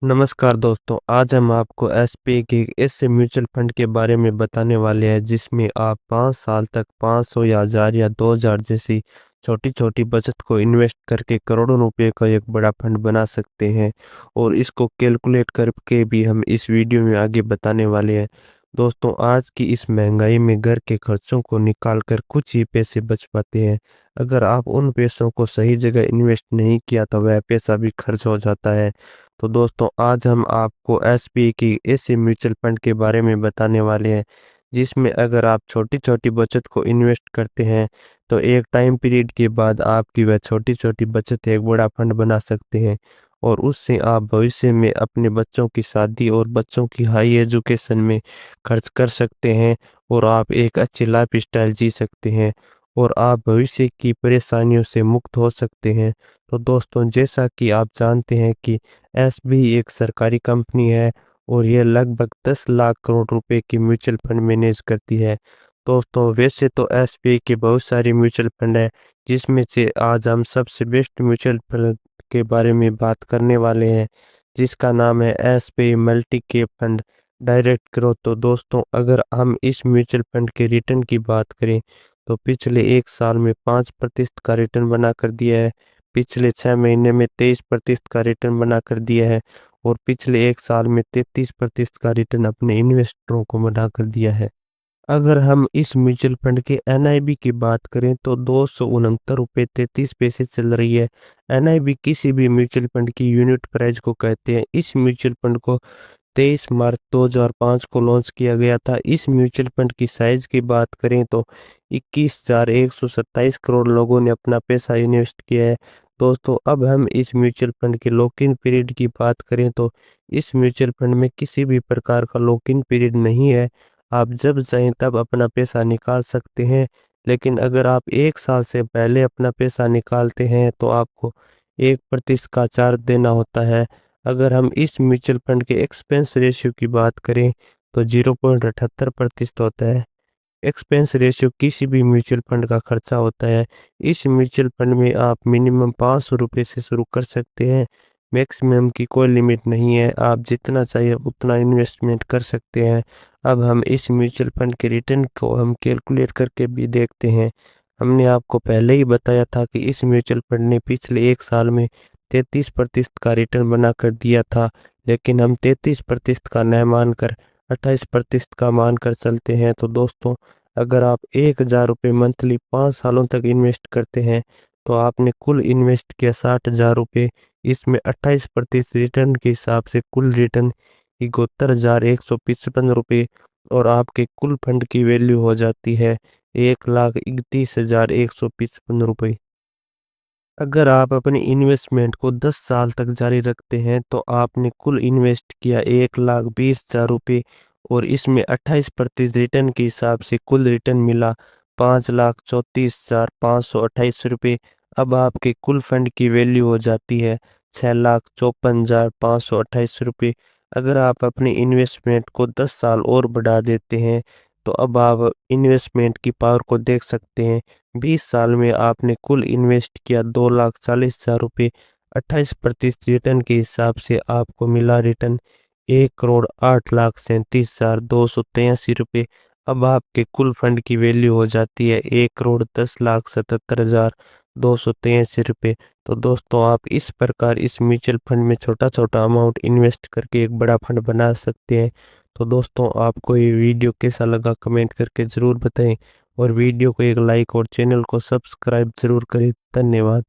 नमस्कार दोस्तों, आज हम आपको एसपीए के एक ऐसे म्यूचुअल फंड के बारे में बताने वाले हैं जिसमें आप 5 साल तक 500 या 1000 या 2000 जैसी छोटी-छोटी बचत को इन्वेस्ट करके करोड़ों रुपए का एक बड़ा फंड बना सकते हैं और इसको कैलकुलेट करके भी हम इस वीडियो में आगे बताने वाले हैं। दोस्तों, आज की इस महंगाई में घर के खर्चों को निकाल कर कुछ ही पैसे बच पाते हैं। अगर आप उन पैसों को सही जगह इन्वेस्ट नहीं किया तो वह पैसा भी खर्च हो जाता है। तो दोस्तों, आज हम आपको एसबीआई की ऐसे म्यूचुअल फंड के बारे में बताने वाले हैं जिसमें अगर आप छोटी छोटी बचत को इन्वेस्ट करते हैं तो एक टाइम पीरियड के बाद आपकी वह छोटी छोटी बचत एक बड़ा फंड बना सकते हैं और उससे आप भविष्य में अपने बच्चों की शादी और बच्चों की हाई एजुकेशन में खर्च कर सकते हैं और आप एक अच्छी लाइफ स्टाइल जी सकते हैं और आप भविष्य की परेशानियों से मुक्त हो सकते हैं। तो दोस्तों, जैसा कि आप जानते हैं कि एसबीआई एक सरकारी कंपनी है और यह लगभग 10 लाख करोड़ रुपए की म्यूचुअल फंड मैनेज करती है। दोस्तों, वैसे तो एसबीआई के बहुत सारे म्यूचुअल फंड है जिसमें से आज हम सबसे बेस्ट म्यूचुअल फंड के बारे में बात करने वाले हैं जिसका नाम है SBI multi cap fund direct growth. तो दोस्तों, अगर हम इस म्यूचुअल फंड के रिटर्न की बात करें तो पिछले एक साल में 5% का रिटर्न बना कर दिया है, पिछले 6 महीने में 23% का रिटर्न बना कर दिया है और पिछले एक साल में 33% का रिटर्न अपने इन्वेस्टरों को बना कर दिया है। अगर हम इस म्यूचुअल फंड के एनआईबी की बात करें तो 269 रुपये 33 पैसे चल रही है। एनआईबी किसी भी म्यूचुअल फंड की यूनिट प्राइस को कहते हैं। इस म्यूचुअल फंड को 23 मार्च 2005 को लॉन्च किया गया था। इस म्यूचुअल फंड की साइज की बात करें तो 21,127 करोड़ लोगों ने अपना पैसा इन्वेस्ट किया है। दोस्तों, अब हम इस म्यूचुअल फंड के लॉक इन पीरियड की बात करें तो इस म्यूचुअल फंड में किसी भी प्रकार का लॉक इन पीरियड नहीं है। आप जब चाहें तब अपना पैसा निकाल सकते हैं, लेकिन अगर आप एक साल से पहले अपना पैसा निकालते हैं तो आपको 1% का चार्ज देना होता है। अगर हम इस म्यूचुअल फंड के एक्सपेंस रेशियो की बात करें तो 0.78% होता है। एक्सपेंस रेशियो किसी भी म्यूचुअल फंड का खर्चा होता है। इस म्यूचुअल फंड में आप मिनिमम 500 रुपये से शुरू कर सकते हैं। मैक्सिमम की कोई लिमिट नहीं है, आप जितना चाहिए उतना इन्वेस्टमेंट कर सकते हैं। अब हम इस म्यूचुअल फंड के रिटर्न को हम कैलकुलेट करके भी देखते हैं। हमने आपको पहले ही बताया था कि इस म्यूचुअल फंड ने पिछले एक साल में 33% का रिटर्न बना कर दिया था, लेकिन हम 33% का न मानकर 28% का मानकर चलते हैं। तो दोस्तों, अगर आप 1000 रुपये मंथली 5 सालों तक इन्वेस्ट करते हैं तो आपने कुल इन्वेस्ट किया 60,000 रुपये। इसमें 28% रिटर्न के हिसाब से कुल रिटर्न 71,155 रुपये और आपके कुल फंड की वैल्यू हो जाती है 1,31,155 रुपये। अगर आप अपनी इन्वेस्टमेंट को 10 साल तक जारी रखते हैं तो आपने कुल इन्वेस्ट किया 1,20,000 रुपये और इसमें 28% रिटर्न के हिसाब से कुल रिटर्न मिला 5,34,528 रुपये। अब आपके कुल फंड की वैल्यू हो जाती है 6,54,528 रुपये। अगर आप अपनी इन्वेस्टमेंट को 10 साल और बढ़ा देते हैं तो अब आप इन्वेस्टमेंट की पावर को देख सकते हैं। 20 साल में आपने कुल इन्वेस्ट किया 2,40,000 रुपये। 28% रिटर्न के हिसाब से आपको मिला रिटर्न 1,08,37,283 रुपये। अब आपके कुल फंड की वैल्यू हो जाती है 1,10,77,283 रुपये। तो दोस्तों, आप इस प्रकार इस म्यूचुअल फंड में छोटा छोटा अमाउंट इन्वेस्ट करके एक बड़ा फंड बना सकते हैं। तो दोस्तों, आपको ये वीडियो कैसा लगा कमेंट करके ज़रूर बताएं और वीडियो को एक लाइक और चैनल को सब्सक्राइब ज़रूर करें। धन्यवाद।